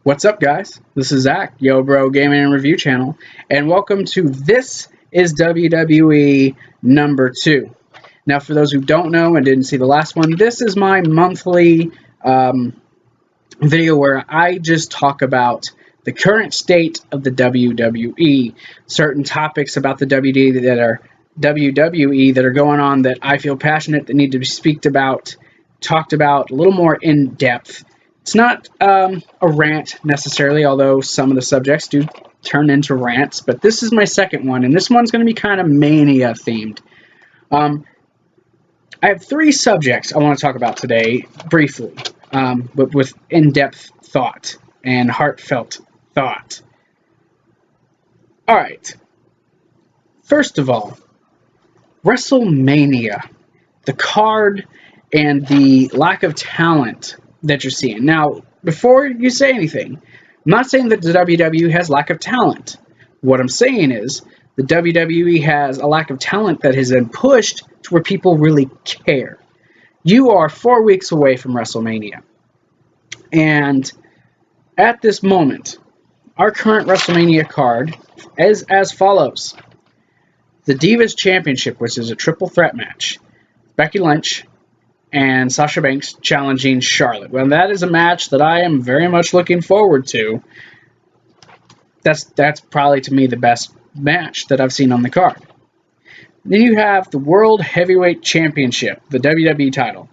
What's up, guys? This is Zach, Yo Bro Gaming and Review Channel, and welcome to This Is WWE number 2. Now, for those who don't know and didn't see the last one, this is my monthly video where I just talk about the current state of the WWE, certain topics about the WWE that are going on that I feel passionate that need to be talked about a little more in depth. It's not a rant necessarily, although some of the subjects do turn into rants, but this is my second one, and this one's going to be kind of Mania themed. I have 3 subjects I want to talk about today, briefly, but with in-depth thought and heartfelt thought. Alright, first of all, WrestleMania, the card and the lack of talent that you're seeing. Now, before you say anything, I'm not saying that the WWE has lack of talent. What I'm saying is the WWE has a lack of talent that has been pushed to where people really care. You are 4 weeks away from WrestleMania. And at this moment, our current WrestleMania card is as follows. The Divas Championship, which is a triple threat match. Becky Lynch and Sasha Banks challenging Charlotte. Well, that is a match that I am very much looking forward to. That's probably, to me, the best match that I've seen on the card. Then you have the World Heavyweight Championship, the WWE title.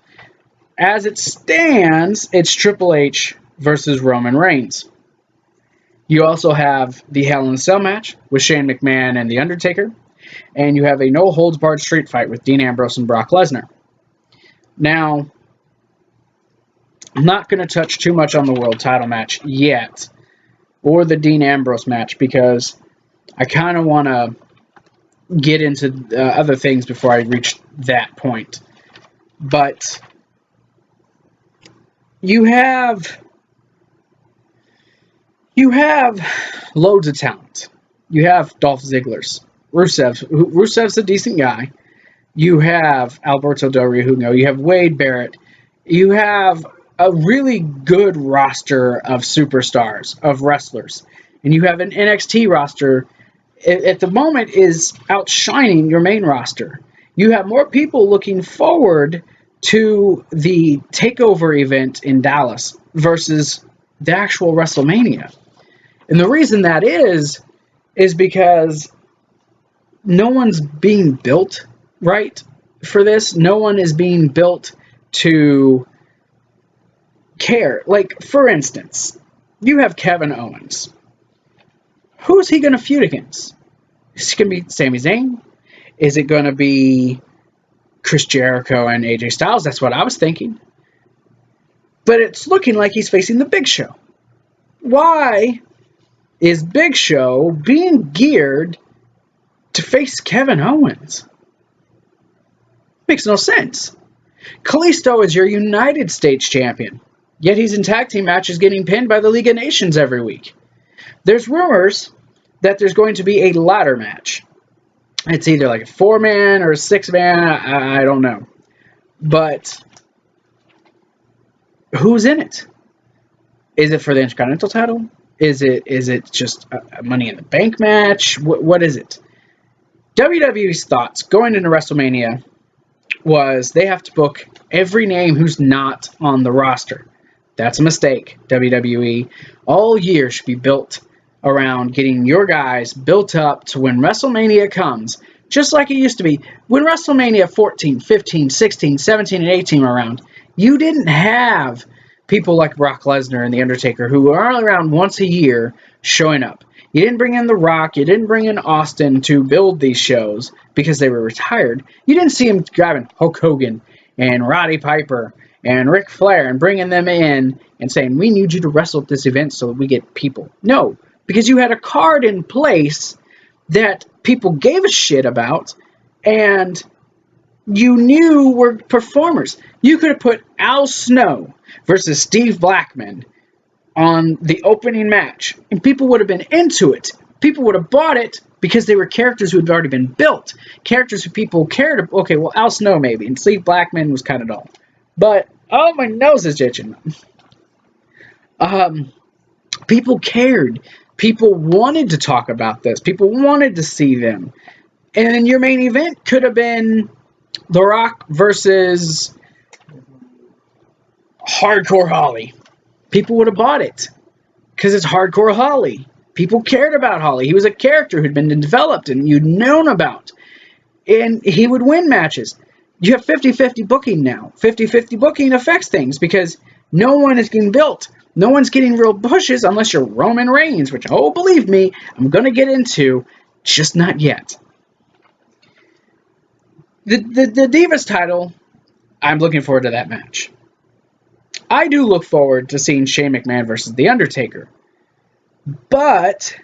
As it stands, it's Triple H versus Roman Reigns. You also have the Hell in a Cell match with Shane McMahon and The Undertaker. And you have a no-holds-barred street fight with Dean Ambrose and Brock Lesnar. Now, I'm not going to touch too much on the world title match yet, or the Dean Ambrose match, because I kind of want to get into other things before I reach that point. But you have loads of talent. You have Dolph Ziggler's. Rusev's a decent guy. You have Alberto Del Rio. You have Wade Barrett. You have a really good roster of superstars, of wrestlers. And you have an NXT roster at the moment is outshining your main roster. You have more people looking forward to the TakeOver event in Dallas versus the actual WrestleMania. And the reason that is because no one's being built right for this. No one is being built to care. Like, for instance, you have Kevin Owens. Who's he going to feud against? Is it going to be Sami Zayn? Is it going to be Chris Jericho and AJ Styles? That's what I was thinking. But it's looking like he's facing the Big Show. Why is Big Show being geared to face Kevin Owens? Makes no sense. Kalisto is your United States champion, yet he's in tag team matches getting pinned by the League of Nations every week. There's rumors that there's going to be a ladder match. It's either like a 4-man or a 6-man, I don't know. But who's in it? Is it for the Intercontinental title? Is it just a Money in the Bank match? What is it? WWE's thoughts going into WrestleMania was they have to book every name who's not on the roster. That's a mistake, WWE. All year should be built around getting your guys built up to when WrestleMania comes, just like it used to be. When WrestleMania 14, 15, 16, 17, and 18 were around, you didn't have people like Brock Lesnar and The Undertaker who are only around once a year showing up. You didn't bring in The Rock. You didn't bring in Austin to build these shows because they were retired. You didn't see him grabbing Hulk Hogan and Roddy Piper and Ric Flair and bringing them in and saying, we need you to wrestle at this event so that we get people. No, because you had a card in place that people gave a shit about and you knew were performers. You could have put Al Snow versus Steve Blackman on the opening match, and people would have been into it. People would have bought it because they were characters who had already been built. Characters who people cared about. Okay, well, Al Snow maybe, and Steve Blackman was kind of dull. But, oh, my nose is itching. People cared. People wanted to talk about this. People wanted to see them. And then your main event could have been The Rock versus Hardcore Holly. People would have bought it because it's Hardcore Holly. People cared about Holly. He was a character who'd been developed and you'd known about. And he would win matches. You have 50-50 booking now. 50-50 booking affects things because no one is getting built. No one's getting real pushes unless you're Roman Reigns, which, oh, believe me, I'm going to get into, just not yet. The Divas title, I'm looking forward to that match. I do look forward to seeing Shane McMahon versus The Undertaker. But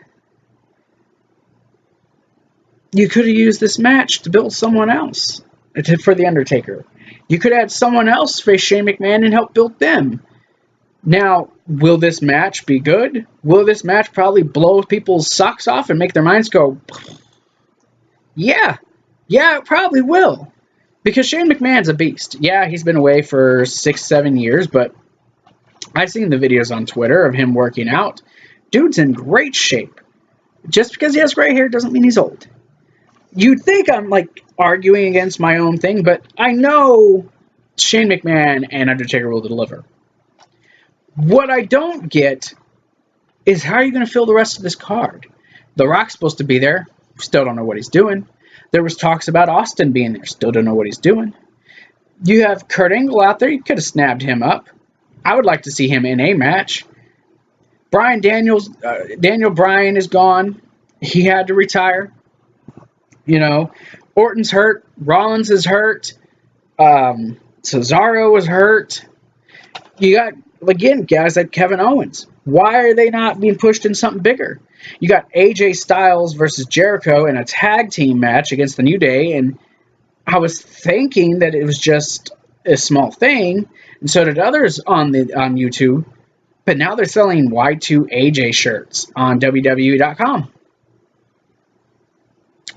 you could have used this match to build someone else for The Undertaker. You could have had someone else face Shane McMahon and help build them. Now, will this match be good? Will this match probably blow people's socks off and make their minds go, yeah, it probably will. Because Shane McMahon's a beast. Yeah, he's been away for 6-7 years, but I've seen the videos on Twitter of him working out. Dude's in great shape. Just because he has gray hair doesn't mean he's old. You'd think I'm, like, arguing against my own thing, but I know Shane McMahon and Undertaker will deliver. What I don't get is how are you going to fill the rest of this card? The Rock's supposed to be there. Still don't know what he's doing. There was talks about Austin being there. Still don't know what he's doing. You have Kurt Angle out there. You could have snapped him up. I would like to see him in a match. Daniel Bryan is gone. He had to retire. You know, Orton's hurt. Rollins is hurt. Cesaro was hurt. You got, again, guys like Kevin Owens. Why are they not being pushed in something bigger? You got AJ Styles versus Jericho in a tag team match against the New Day, and I was thinking that it was just a small thing, and so did others on YouTube. But now they're selling Y2 AJ shirts on WWE.com.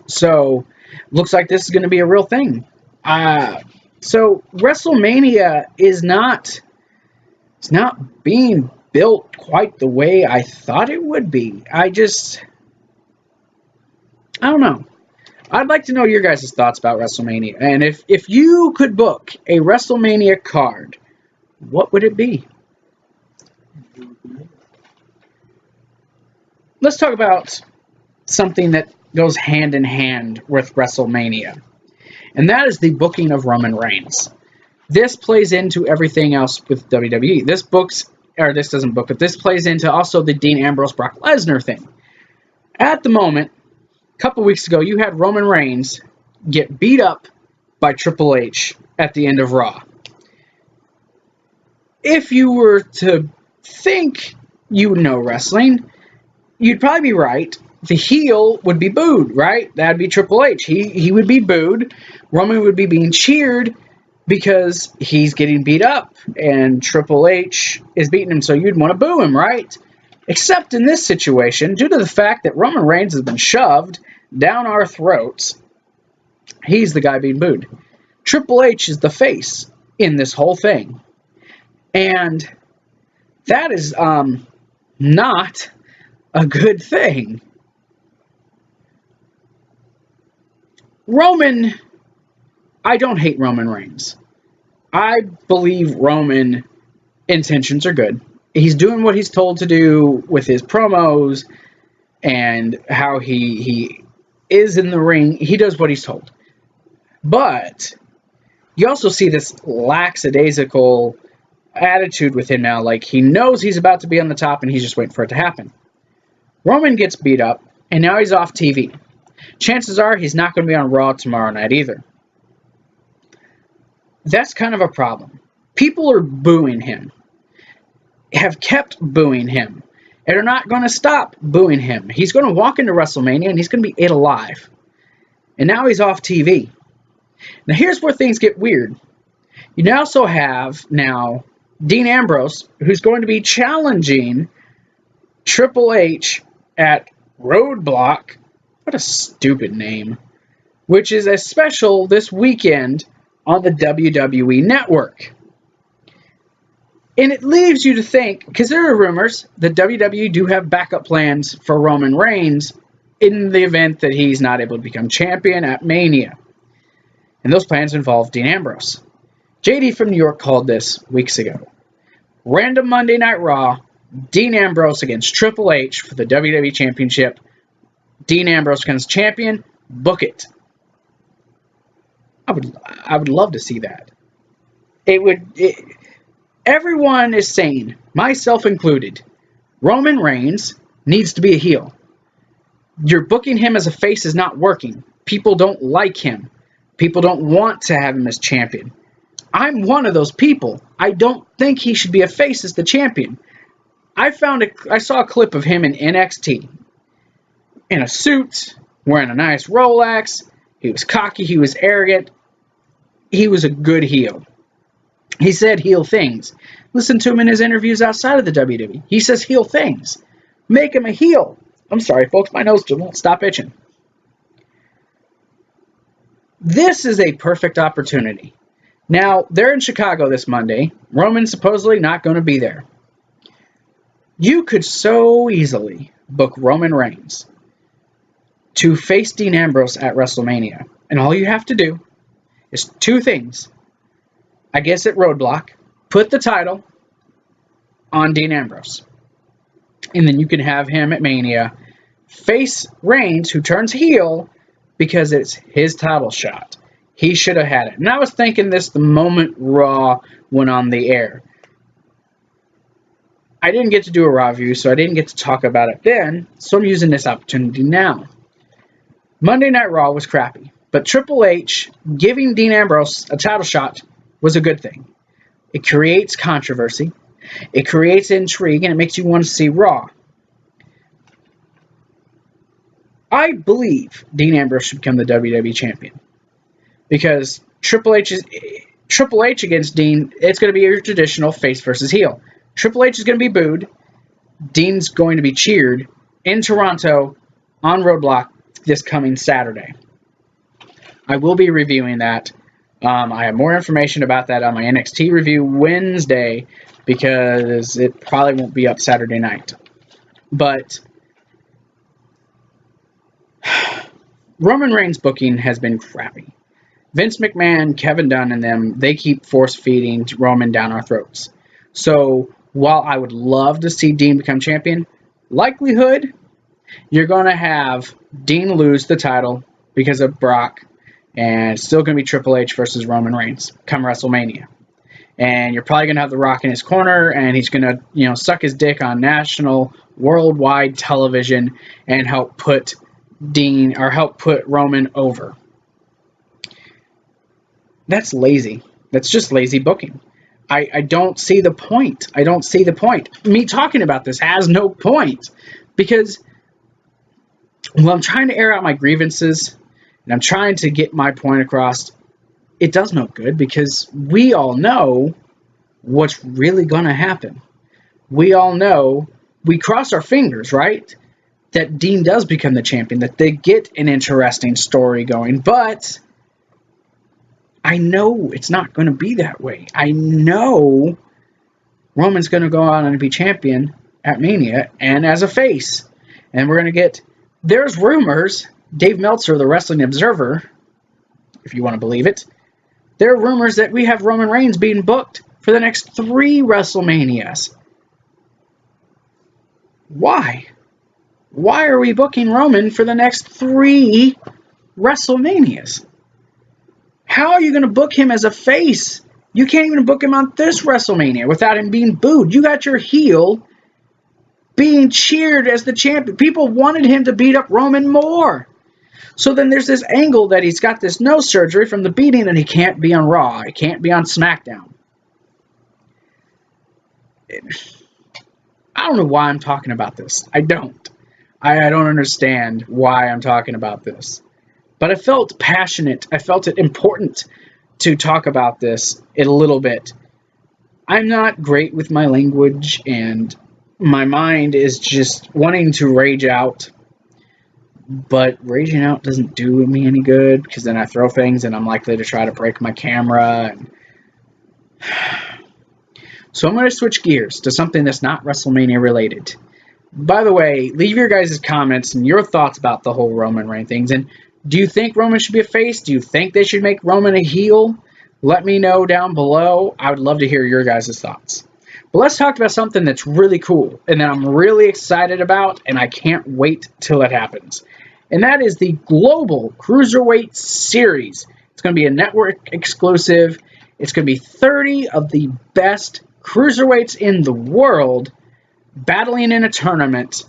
So, looks like this is going to be a real thing. So, WrestleMania is not being built quite the way I thought it would be. I don't know. I'd like to know your guys' thoughts about WrestleMania. And if you could book a WrestleMania card, what would it be? Let's talk about something that goes hand in hand with WrestleMania. And that is the booking of Roman Reigns. This plays into everything else with WWE. This doesn't book, but this plays into also the Dean Ambrose Brock Lesnar thing. At the moment, a couple weeks ago, you had Roman Reigns get beat up by Triple H at the end of Raw. If you were to think you know wrestling, you'd probably be right. The heel would be booed, right? That'd be Triple H. He would be booed. Roman would be being cheered because he's getting beat up and Triple H is beating him, so you'd want to boo him, right? Except in this situation, due to the fact that Roman Reigns has been shoved down our throats, he's the guy being booed. Triple H is the face in this whole thing. And that is not a good thing. I don't hate Roman Reigns. I believe Roman intentions are good. He's doing what he's told to do with his promos and how he is in the ring. He does what he's told. But you also see this lackadaisical attitude with him now. Like, he knows he's about to be on the top and he's just waiting for it to happen. Roman gets beat up and now he's off TV. Chances are he's not going to be on Raw tomorrow night either. That's kind of a problem. People are booing him, have kept booing him, and are not going to stop booing him. He's going to walk into WrestleMania and he's going to be ate alive. And now he's off TV. Now here's where things get weird. You also have now Dean Ambrose, who's going to be challenging Triple H at Roadblock. What a stupid name. Which is a special this weekend on the WWE Network. And it leaves you to think, because there are rumors that WWE do have backup plans for Roman Reigns in the event that he's not able to become champion at Mania. And those plans involve Dean Ambrose. JD from New York called this weeks ago. Random Monday Night Raw, Dean Ambrose against Triple H for the WWE Championship. Dean Ambrose becomes champion. Book it. I would love to see that. Everyone is saying, myself included, Roman Reigns needs to be a heel. You're booking him as a face is not working. People don't like him. People don't want to have him as champion. I'm one of those people. I don't think he should be a face as the champion. I saw a clip of him in NXT. In a suit, wearing a nice Rolex. He was cocky. He was arrogant. He was a good heel. He said heel things. Listen to him in his interviews outside of the WWE. He says heel things. Make him a heel. I'm sorry, folks. My nose just won't stop itching. This is a perfect opportunity. Now, they're in Chicago this Monday. Roman's supposedly not going to be there. You could so easily book Roman Reigns to face Dean Ambrose at WrestleMania. And all you have to do is two things. I guess at Roadblock, put the title on Dean Ambrose. And then you can have him at Mania face Reigns, who turns heel because it's his title shot. He should have had it. And I was thinking this the moment Raw went on the air. I didn't get to do a Raw review, so I didn't get to talk about it then, so I'm using this opportunity now. Monday Night Raw was crappy, but Triple H giving Dean Ambrose a title shot was a good thing. It creates controversy, it creates intrigue, and it makes you want to see Raw. I believe Dean Ambrose should become the WWE champion because Triple H against Dean, it's going to be your traditional face versus heel. Triple H is going to be booed. Dean's going to be cheered in Toronto on Roadblock this coming Saturday. I will be reviewing that. I have more information about that on my NXT review Wednesday because it probably won't be up Saturday night. But Roman Reigns' booking has been crappy. Vince McMahon, Kevin Dunn, and them, they keep force-feeding Roman down our throats. So while I would love to see Dean become champion, likelihood, you're going to have Dean lose the title because of Brock, and it's still going to be Triple H versus Roman Reigns come WrestleMania. And you're probably going to have The Rock in his corner, and he's going to, suck his dick on national, worldwide television and help put Roman over. That's lazy. That's just lazy booking. I don't see the point. I don't see the point. Me talking about this has no point because, I'm trying to air out my grievances and I'm trying to get my point across. It does no good because we all know what's really going to happen. We all know, we cross our fingers, right? That Dean does become the champion, that they get an interesting story going, but I know it's not going to be that way. I know Roman's going to go on and be champion at Mania and as a face. And we're going to get, there's rumors, Dave Meltzer, the Wrestling Observer, if you want to believe it, there are rumors that we have Roman Reigns being booked for the next 3 WrestleManias. Why? Why are we booking Roman for the next 3 WrestleManias? How are you going to book him as a face? You can't even book him on this WrestleMania without him being booed. You got your heel being cheered as the champion. People wanted him to beat up Roman more. So then there's this angle that he's got this nose surgery from the beating and he can't be on Raw. He can't be on SmackDown. I don't know why I'm talking about this. I don't. I don't understand why I'm talking about this. But I felt passionate. I felt it important to talk about this a little bit. I'm not great with my language, and my mind is just wanting to rage out. But raging out doesn't do me any good, because then I throw things, and I'm likely to try to break my camera. So I'm going to switch gears to something that's not WrestleMania related. By the way, leave your guys' comments and your thoughts about the whole Roman Reigns things. And do you think Roman should be a face? Do you think they should make Roman a heel? Let me know down below. I would love to hear your guys' thoughts. But let's talk about something that's really cool and that I'm really excited about, and I can't wait till it happens. And that is the Global Cruiserweight Series. It's going to be a network exclusive. It's going to be 30 of the best cruiserweights in the world battling in a tournament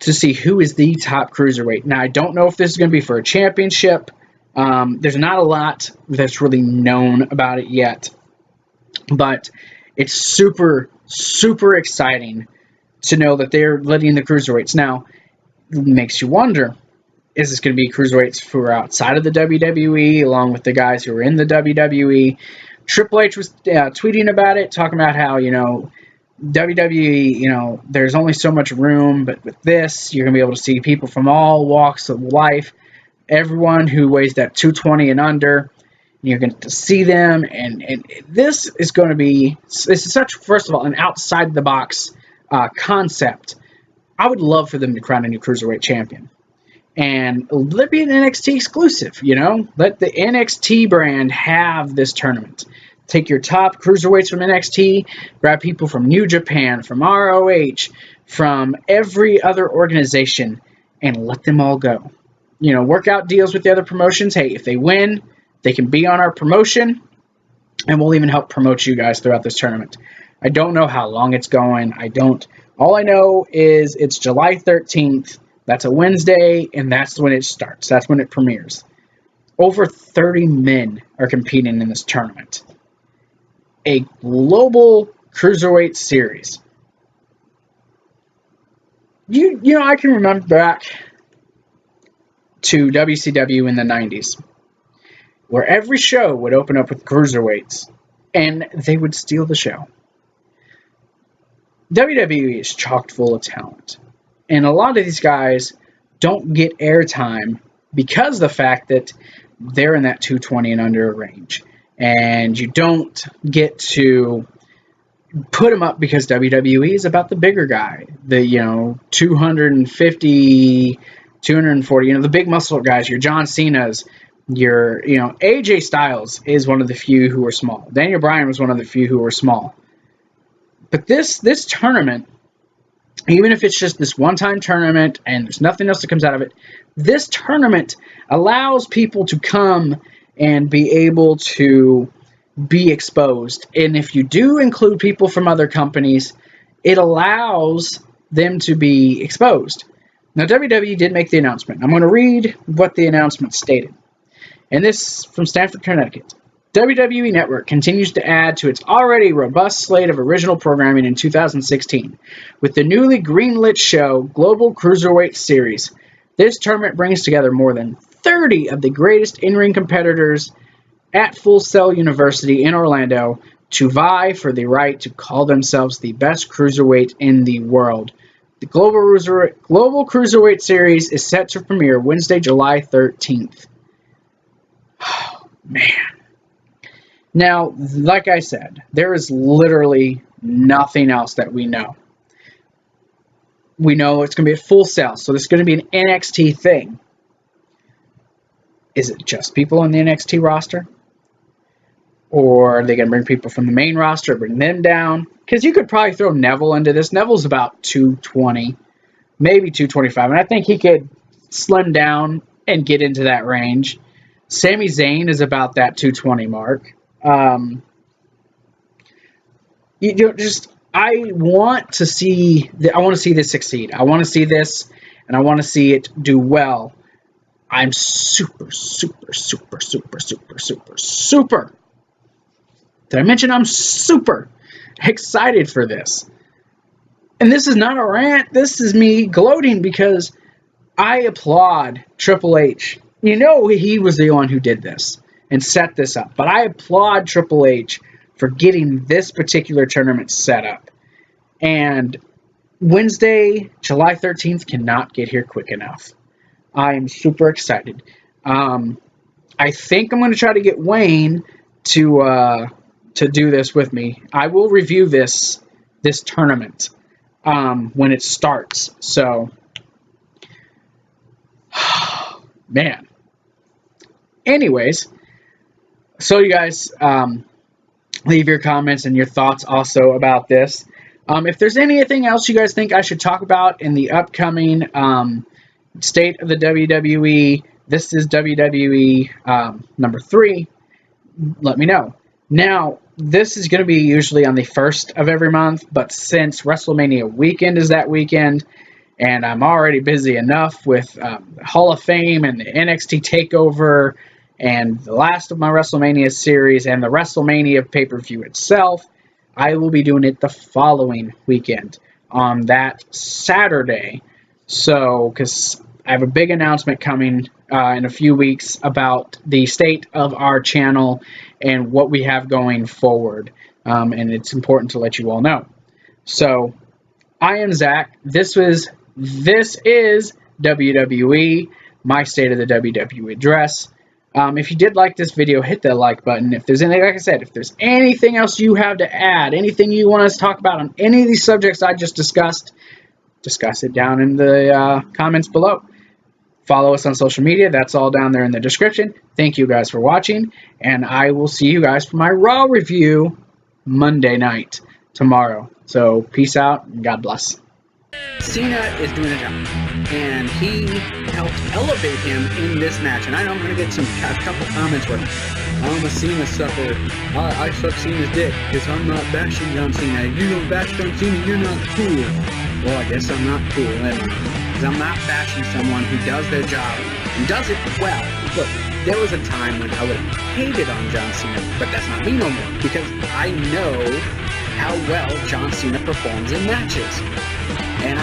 to see who is the top cruiserweight. Now, I don't know if this is going to be for a championship. There's not a lot that's really known about it yet. But it's super, super exciting to know that they're letting the cruiserweights. Now, it makes you wonder, is this going to be cruiserweights who are outside of the WWE along with the guys who are in the WWE? Triple H was tweeting about it, talking about how, WWE, there's only so much room, but with this, you're going to be able to see people from all walks of life, everyone who weighs that 220 and under. You're going to see them, and this is going to be, this is such, first of all, an outside-the-box concept. I would love for them to crown a new Cruiserweight champion. And let it be an NXT exclusive, Let the NXT brand have this tournament. Take your top cruiserweights from NXT, grab people from New Japan, from ROH, from every other organization, and let them all go. Work out deals with the other promotions. Hey, if they win, they can be on our promotion, and we'll even help promote you guys throughout this tournament. I don't know how long it's going. All I know is it's July 13th. That's a Wednesday, and that's when it starts. That's when it premieres. Over 30 men are competing in this tournament. A global cruiserweight series. I can remember back to WCW in the 90s, where every show would open up with cruiserweights, and they would steal the show. WWE is chock full of talent, and a lot of these guys don't get airtime because of the fact that they're in that 220 and under range, and you don't get to put them up because WWE is about the bigger guy, the 250, 240, the big muscle guys, your John Cena's. AJ Styles is one of the few who are small. Daniel Bryan was one of the few who were small. But this tournament, even if it's just this one-time tournament and there's nothing else that comes out of it, this tournament allows people to come and be able to be exposed. And if you do include people from other companies, it allows them to be exposed. Now, WWE did make the announcement. I'm going to read what the announcement stated. And this from Stamford, Connecticut. WWE Network continues to add to its already robust slate of original programming in 2016 with the newly greenlit show Global Cruiserweight Series. This tournament brings together more than 30 of the greatest in-ring competitors at Full Sail University in Orlando to vie for the right to call themselves the best cruiserweight in the world. The Global Cruiserweight Series is set to premiere Wednesday, July 13th. Oh, man. Now, like I said, there is literally nothing else that we know. We know it's going to be a Full Sail, so this is going to be an NXT thing. Is it just people on the NXT roster? Or are they going to bring people from the main roster, bring them down? Because you could probably throw Neville into this. Neville's about 220, maybe 225, and I think he could slim down and get into that range. Sami Zayn is about that 220 mark. I want to see this succeed. I want to see this, and I want to see it do well. I'm super, super, super, super, super, super, super. Did I mention I'm super excited for this? And this is not a rant. This is me gloating because I applaud Triple H. He was the one who did this and set this up. But I applaud Triple H for getting this particular tournament set up. And Wednesday, July 13th cannot get here quick enough. I am super excited. I think I'm going to try to get Wayne to to do this with me. I will review this tournament when it starts. So, man. Anyways, so you guys leave your comments and your thoughts also about this. If there's anything else you guys think I should talk about in the upcoming State of the WWE, This is WWE number 3, let me know. Now, this is going to be usually on the 1st of every month, but since WrestleMania weekend is that weekend, and I'm already busy enough with Hall of Fame and the NXT TakeOver and the last of my WrestleMania series and the WrestleMania pay-per-view itself, I will be doing it the following weekend on that Saturday. So, because I have a big announcement coming in a few weeks about the state of our channel and what we have going forward. And it's important to let you all know. So, I am Zach. This is WWE, my State of the WWE address. If you did like this video, hit that like button. If there's anything, like I said, if there's anything else you have to add, anything you want us to talk about on any of these subjects I just discuss it down in the comments below. Follow us on social media. That's all down there in the description. Thank you guys for watching, and I will see you guys for my Raw review Monday night tomorrow. So peace out and God bless. Cena is doing a job, and he helped elevate him in this match. And I know I'm going to get a couple comments where I'm a Cena sucker. I suck Cena's dick because I'm not bashing John Cena. You don't bash John Cena, you're not cool. Well, I guess I'm not cool anyway, because I'm not bashing someone who does their job and does it well. Look, there was a time when I would have hated on John Cena, but that's not me no more, because I know how well John Cena performs in matches.